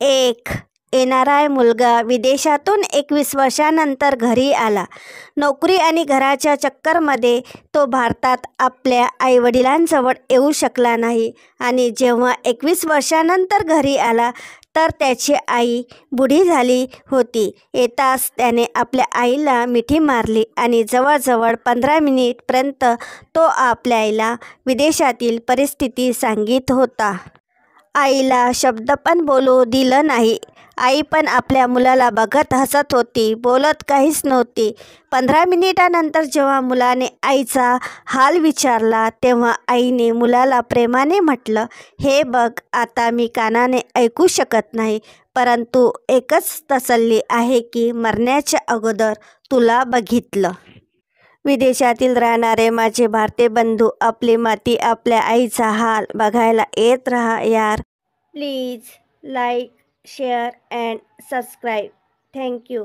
एक एनआरआय मुलगा विदेशातून 21 वर्षांनंतर घरी आला. नोकरी आणि घराच्या चक्करमध्ये तो भारतात आपल्या आईवडिलांजवळ येऊ शकला नाही आणि जेव्हा 21 वर्षांनंतर घरी आला तर त्याची आई बुढी झाली होती. येताच त्याने आपल्या आईला मिठी मारली आणि जवळजवळ 15 मिनिटांपर्यंत तो आपल्या आईला विदेशातील परिस्थिती सांगित होता. आईला शब्द पण बोलू दिलं नाही. आई पण आपल्या मुलाला बघत हसत होती, बोलत काहीच नव्हती. 15 मिनिटांनंतर जेव्हा मुलाने आईचा हाल विचारला तेव्हा आईने मुलाला प्रेमाने म्हटलं, हे बघ, आता मी कानाने ऐकू शकत नाही, परंतु एकच तसल्ली आहे की मरण्याच्या अगोदर तुला बघितलं. विदेशातील राहणारे माझे भारतीय बंधू, आपली माती, आपल्या आईचा हाल बघायला येत राहा यार. Please like, share and subscribe. Thank you.